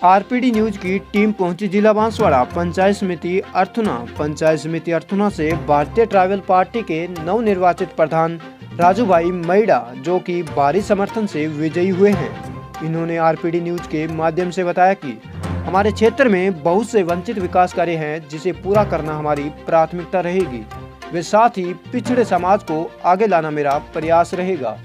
RPD news की team पहुंची जिला बांसवाड़ा पंचायत समिति अर्थुना। पंचायत समिति अर्थुना से भारतीय ट्राइबल पार्टी के नवनिर्वाचित प्रधान राजू भाई मैड़ा, जो कि भारी समर्थन से विजयी हुए हैं। इन्होंने आरपीडी न्यूज के माध्यम से बताया कि हमारे क्षेत्र में बहुत से वंचित विकास कार्य हैं, जिसे पूरा करना हमारी प्राथमिकता रहेगी। वे साथ ही पिछड़े समाज को आगे लाना मेरा प्रयास रहेगा।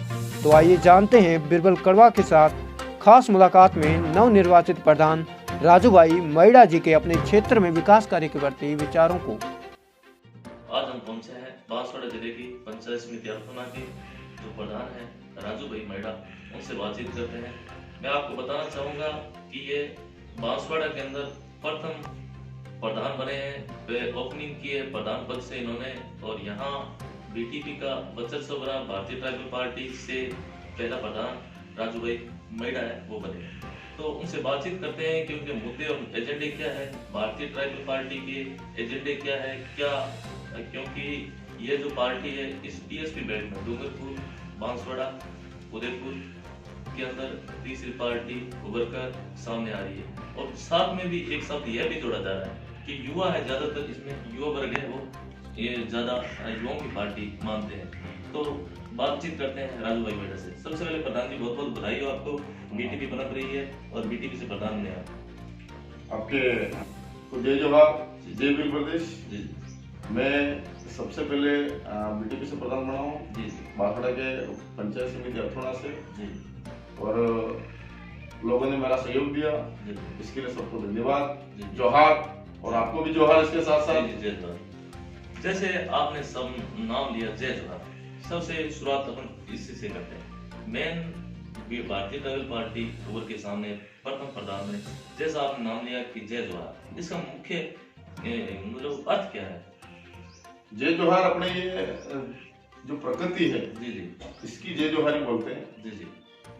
तो आइए जानते हैं बिरबल कड़वा के साथ खास मुलाकात में नवनिर्वाचित प्रधान राजू भाई मैड़ा जी के अपने क्षेत्र में विकास कार्य के प्रति विचारों को। आज हम पहुंचे हैं बांसवाड़ा जिले की पंचायत समिति अर्थुना के जो प्रधान है राजू भाई मैड़ा, उनसे बातचीत करते हैं। मैं आपको बताना चाहूंगा कि ये बांसवाड़ा के अंदर प्रथम प्रधान बने हैं। वे ओपनिंग किए प्रधान पद से इन्होंने, और यहाँ बीटीपी का बचत सरबराह भारतीय ट्राइबल पार्टी से पहला प्रधान राजू भाई मैड़ा है, वो बने। तो उनसे बातचीत करते हैं कि उनके मुद्दे और एजेंडे क्या है, भारतीय ट्राइबल पार्टी के एजेंडे क्या है, क्योंकि ये जो पार्टी है इस टीएसपी बेल्ट में डूंगरपुर, बांसवाड़ा, उदयपुर के अंदर तीसरी पार्टी उभर कर सामने आ रही है। और साथ में भी एक शब्द यह भी जोड़ा जा रहा है कि युवा है, ज्यादातर इसमें युवा वर्ग है, वो ये ज्यादा युवाओं की पार्टी मानते हैं। तो बातचीत करते हैं राजू भाई मैड़ा से। सबसे पहले प्रधान जी बहुत बहुत बधाई हो आपको, बीटीपी पनप रही है और बीटीपी से प्रधान ने आपके तो जय जोहार, जय भील प्रदेश जी। मैं सबसे पहले बीटीपी से प्रधान बना हूँ जी बांसवाड़ा के पंचायत समिति अर्थुना से जी। और लोगों ने मेरा सहयोग दिया, जी इसके लिए सबको धन्यवाद, जी। जोहार। और आपको भी जोहार इसके साथ साथ। जय जोहार। जैसे आपने सब नाम लिया जय जोहार, सबसे शुरुआत अपन इसी से करते हैं। मेन भारतीय ट्राइबल पार्टी उभर के सामने प्रथम प्रधान में, जैसा आपने नाम लिया कि जय जोहार, इसका मुख्य मतलब अर्थ क्या है? जय जोहार अपने ये जो प्रकृति है जी जी, इसकी जय जोहारी बोलते हैं। जी जी,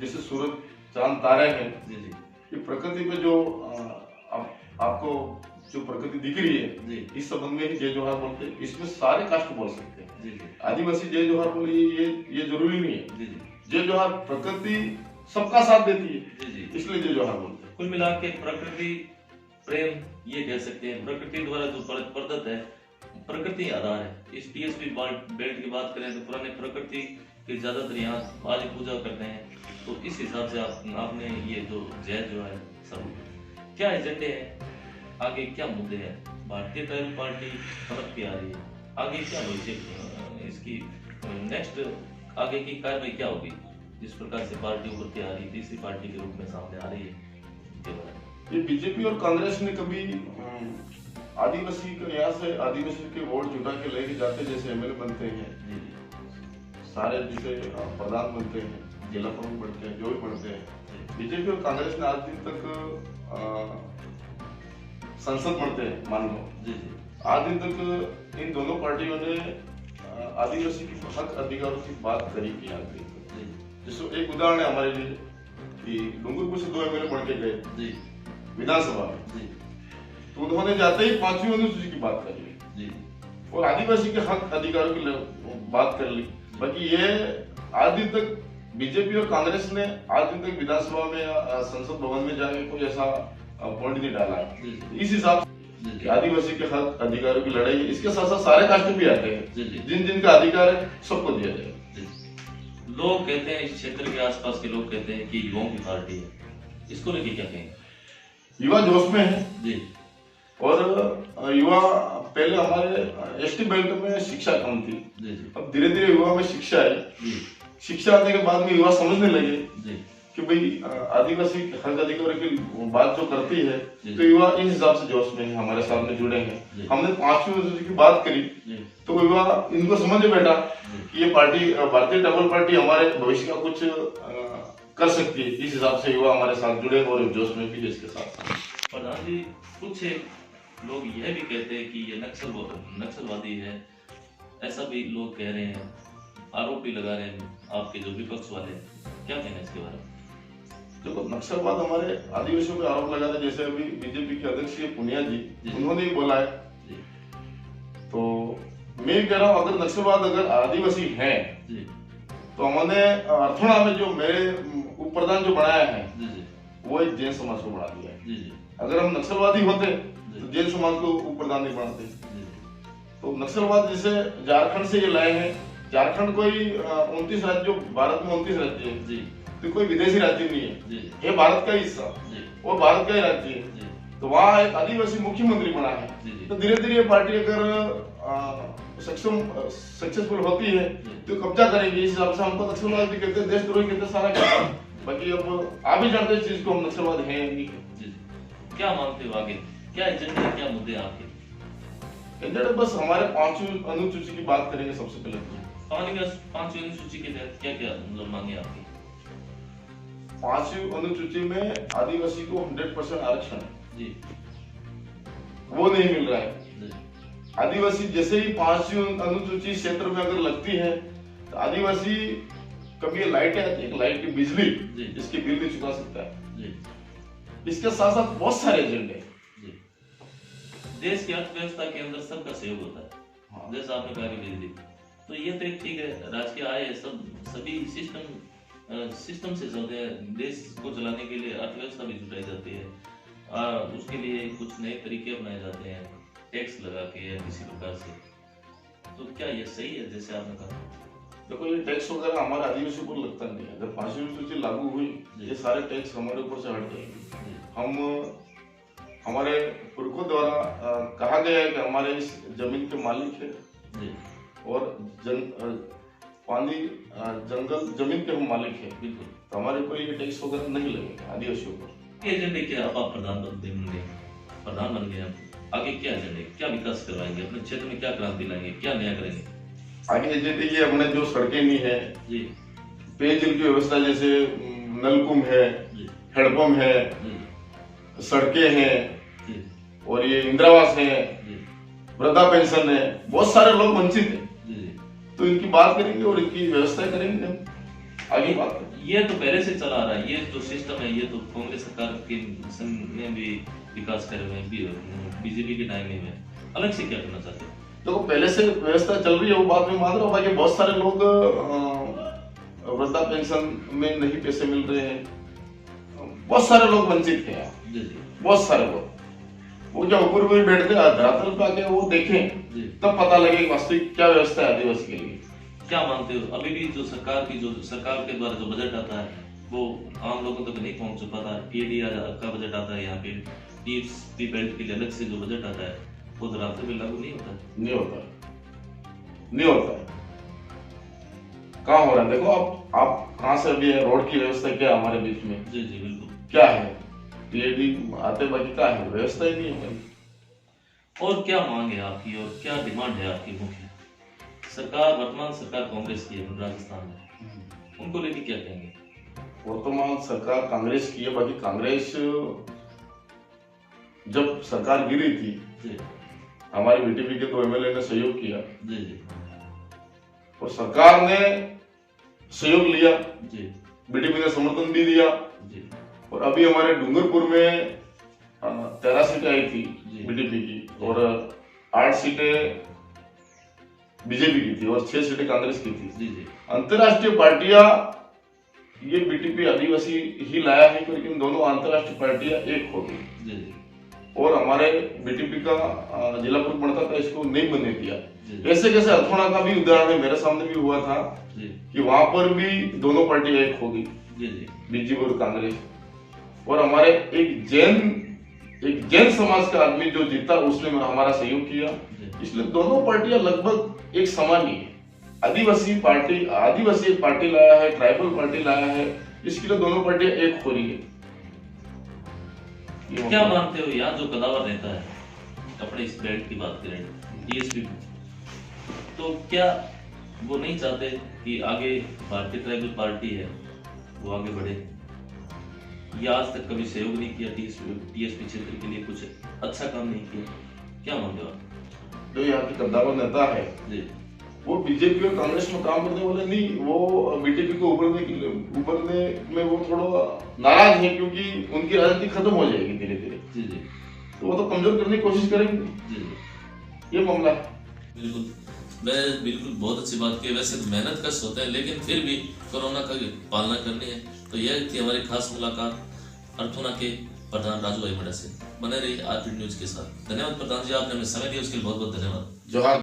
जैसे सूरज, चांद, तारे हैं, जी जी, ये प्रकृति पे जो आपको जो प्रकृति दिख रही है, जी इस संबंध में ही जय जोहार बोलते हैं। इसमें सारे कास्ट बोल सकते हैं। जी जी, आदिवासी जय जोहार बोले ये जरूरी नहीं है। जी जी, जय जोहार प्रकृति सबका साथ देती है, जी जी, इसलिए जय जोहार बोलते हैं। कुल मिला के प्रकृति प्रेम ये कह सकते हैं। प्रकृति द्वारा जो प्रदत्त है, प्रकृति आधार है। इस टीएसपी बेल्ट की बात करें तो पुराने प्रकृति के ज्यादातर यहाँ आज पूजा करते हैं। तो इस हिसाब से आपने ये जो जय जो है सब क्या एजेंडे है, आगे क्या मुद्दे हैं, भारतीय ट्राइबल पार्टी पनप की आ रही है, आगे क्या भविष्य इसकी नेक्स्ट आगे की कार्रवाई क्या होगी, जिस प्रकार से पार्टी उभर के आ रही है, तीसरी पार्टी के रूप में सामने आ रही है? ये बीजेपी और कांग्रेस ने कभी आदिवासी को यहाँ से आदिवासी के वोट जुटा के लेके जाते, जैसे एमएलए बनते हैं, सारे जैसे प्रधान बनते हैं, जिला प्रमुख बनते हैं, जो भी बनते हैं। बीजेपी और कांग्रेस ने आज दिन तक संसद बनते हैं, मान लो आज दिन तक इन दोनों पार्टियों ने आदिवासी की हक अधिकारों की बात करी की आज दिन तक। जैसे एक उदाहरण है हमारे लिए कि डूंगरपुर से 2 एमएलए बन के गए विधानसभा में, तो उन्होंने जाते ही 5वीं अनुसूची की बात कर ली और आदिवासी के हक अधिकारों की बात कर ली। बाकी ये आज दिन तक बीजेपी और कांग्रेस ने आज दिन तक विधानसभा में संसद भवन में जाके कोई ऐसा पॉइंट नहीं डाला है। इस हिसाब से आदिवासी के हक अधिकारों की लड़ाई है। इसके साथ साथ सारे कास्ट भी आते हैं, जिन जिनका अधिकार है सबको दिया जाए। लोग कहते हैं, इस क्षेत्र के आसपास के लोग कहते हैं कि युवाओं की पार्टी है, इसको लेके क्या कहेंगे? युवा जोश में है जी, और युवा पहले हमारे एसटी बेल्ट में शिक्षा कम थी, अब धीरे धीरे युवा में शिक्षा है। शिक्षा आने के बाद में युवा समझने लगे कि भाई आदिवासी हक अधिकार की बात जो करती है, तो युवा इस हिसाब से जोश में है, हमारे साथ में जुड़े हैं। हमने 5वीं अनुसूची की बात करी तो युवा इनको समझ में बैठा कि ये पार्टी भारतीय ट्राइबल पार्टी हमारे भविष्य का कुछ कर सकती है। इस हिसाब से युवा हमारे साथ जुड़े और जोश में भी इसके साथ। प्रधान जी, कुछ लोग यह भी कहते हैं कि ये नक्सलवादी है, ऐसा भी लोग कह रहे हैं, आरोप भी लगा रहे हैं आपके जो विपक्ष वाले, क्या कहना है इसके बारे में? देखो, नक्सलवाद हमारे आदिवासियों पे आरोप लगा था। जैसे अभी बीजेपी के अध्यक्ष पुनिया जी उन्होंने ही बोला है। तो मैं कह रहा हूँ, अगर नक्सलवाद अगर आदिवासी है तो हमने अर्थुना में जो मेरे उप प्रधान जो बनाया है वो एक जैन समाज को बना दिया है। जी जी अगर हम नक्सलवादी होते तो जैन समाज को उप प्रधान नहीं बनाते। जी तो नक्सलवाद जैसे झारखंड से ये लाए हैं। झारखंड कोई 29 राज्यों, भारत में 29 राज्य है, जी तो कोई विदेशी राज्य नहीं है, जी ये भारत का ही हिस्सा, जी वो भारत का ही राज्य है। जी तो वहाँ एक आदिवासी मुख्यमंत्री बना है। जी जी तो धीरे धीरे ये पार्टी अगर सक्सेसफुल होती है तो कब्जा करेंगे। इस हिसाब से हमको नक्सलवाद भी कहते हैं, देशद्रोही कहते हैं, सारा कहते हैं। बाकी अब आप ही जानते हैं इस चीज को, हम नक्सलवाद हैं या नहीं है। जी जी। क्या मानते हो आगे, क्या एजेंडा है, क्या मुद्दे हैं आपके? एजेंडा बस हमारे 5वीं अनुसूची की बात करेंगे सबसे पहले तो। पांचवी अनुसूची के तहत क्या क्या मतलब मांगे आपकी? 5वीं अनुसूची में आदिवासी को 100% आरक्षण है, जी वो नहीं मिल रहा है। जी आदिवासी जैसे ही 5वीं अनुसूची क्षेत्र में अगर लगती है तो आदिवासी कभी ये लाइटें आती है, लाइट की बिजली, जी। इसकी बिल नहीं चुका सकता है। जी इसके साथ साथ बहुत सारे एजेंडे हैं। जी। देश की अर्थव्यवस्था के अंदर सबका सहयोग होता है। हाँ। जैसा आपने कहा कि बिजली, तो ये तो एक ठीक है, राजकीय आय सब सभी सिस्टम से चलते हैं। देश को चलाने के लिए अर्थव्यवस्था भी जुटाई जाती है, उसके लिए कुछ नए तरीके अपनाए जाते हैं, टैक्स लगा के या किसी प्रकार से। तो क्या ये सही है जैसे आपने कहा? देखो ये टैक्स वगैरह हमारे आदिवासी को लगता नहीं है। अगर 5वीं अनुसूची लागू हुई, ये सारे टैक्स हमारे ऊपर से हट जाएंगे। हम हमारे पुरखों द्वारा कहा गया है कि हमारे इस जमीन के मालिक है जी और पानी जंगल जमीन के हम मालिक है, बिल्कुल। तो हमारे ऊपर ये टैक्स वगैरह नहीं लगेगा आदिवासियों पर। एजेंडे क्या, अब आप प्रधान बन गए, आगे क्या एजेंडे, क्या विकास करवाएंगे अपने क्षेत्र में, क्या क्रांति लाएंगे, क्या नया करेंगे? आगे एजेंडे ये अपने जो सड़कें नहीं है, जी पेयजल की व्यवस्था, जैसे नलकुम है, जी हैंडपंप है, जी सड़कें हैं जी और ये इंदिरावास है, जी वृद्धा पेंशन है, बहुत सारे लोग वंचित हैं। जी। तो इनकी बात करेंगे और इनकी व्यवस्था करेंगे हम, आगे बात करेंगे। ये तो पहले से चला आ रहा है, ये जो सिस्टम है, ये तो कांग्रेस सरकार के में भी विकास करे हुए हैं, बीजेपी के टाइम में अलग से क्या करना चाहते हैं? देखो पहले से व्यवस्था चल रही है, वो बात में मान रहा हूँ। बाकी बहुत सारे लोग वृद्धा पेंशन में नहीं पैसे मिल रहे हैं, बहुत सारे लोग वंचित हैं यहाँ। जी जी बहुत सारे लोग, वो जब ऊपर भी बैठते हैं धरातल पे आके वो देखें जी। तब पता लगे कि वास्तविक क्या व्यवस्था है आदिवासी के लिए। क्या मानते हो, अभी भी जो सरकार के द्वारा जो बजट आता है वो आम लोगों तक नहीं पहुंच पाता? पीएडी का बजट आता है, यहाँ पे टीएसपी बेल्ट के लिए अलग से जो बजट आता है वो धरातल पे लागू नहीं होता? नहीं होता है। कहाँ हो रहा है? देखो आप कहाँ से अभी है, रोड की व्यवस्था क्या है हमारे बीच में? जी जी बिल्कुल। क्या है? पीएडी आते, बाकी क्या है? व्यवस्था ही नहीं है। और क्या मांग है आपकी और क्या डिमांड है आपकी मुख्य? सरकार, वर्तमान सरकार कांग्रेस की है राजस्थान में, उनको लेके क्या कहेंगे? वर्तमान सरकार कांग्रेस की है। बाकी कांग्रेस जब सरकार गिरी थी, जी हमारे बीटीपी के 2 एमएलए ने सहयोग किया जी जी और सरकार ने सहयोग लिया, जी बीटीपी ने समर्थन भी दिया। जी और अभी हमारे डूंगरपुर में 13 सीटें आई थी जी। बीटीपी की और 8 सीटें बीजेपी की थी और 6 सीटें कांग्रेस की थी। जी जी अंतरराष्ट्रीय पार्टियां, ये बीटीपी आदिवासी ही लाया है, लेकिन दोनों अंतरराष्ट्रीय पार्टियां एक हो गई जी जी और हमारे बीटीपी का जिला पूर्व बनता था, इसको नहीं बनने दिया। जी। कैसे कैसे अर्थोड़ा का भी उदाहरण है, मेरे सामने भी हुआ था जी कि वहां पर भी दोनों पार्टियां एक हो गई, जी जी बीजेपी और कांग्रेस। और हमारे एक जैन समाज का आदमी जो जीता, उसने हमारा सहयोग किया, इसलिए दोनों पार्टियां लगभग एक समान ही है। आदिवासी एक पार्टी लाया है, ट्राइबल पार्टी लाया है, इसके लिए दोनों पार्टियां एक हो रही है। क्या मानते हो, यहाँ जो कदावर नेता है, अपने इस बेल्ट की बात करें, टीएसपी, तो क्या वो नहीं चाहते कि आगे भारतीय ट्राइबल पार्टी है वो आगे बढ़े? या आज तक कभी सहयोग नहीं किया टीएसपी क्षेत्र के लिए, कुछ अच्छा काम नहीं किया? क्या मानते हो आप? जो यहाँ के कद्दावर नेता है जी, वो बीजेपी और कांग्रेस में काम करने वाले नहीं, वो बीटीपी को उभरने में वो थोड़ा नाराज है, क्योंकि उनकी राजनीति खत्म हो जाएगी धीरे धीरे। जी जी तो वो तो कमजोर करने की कोशिश करेंगे, जी जी ये मामला है। बिल्कुल, मैं बिल्कुल बहुत अच्छी बात की। वैसे तो मेहनत कष्ट होता है, लेकिन फिर भी कोरोना का पालना करनी है। तो यह थी हमारी खास मुलाकात अर्थोना के प्रधान राजू भाई मेड़ा से। बने रहिए आरपी न्यूज के साथ। धन्यवाद प्रधान जी, आपने हमें समय दिया उसके लिए बहुत बहुत धन्यवाद। जोहार।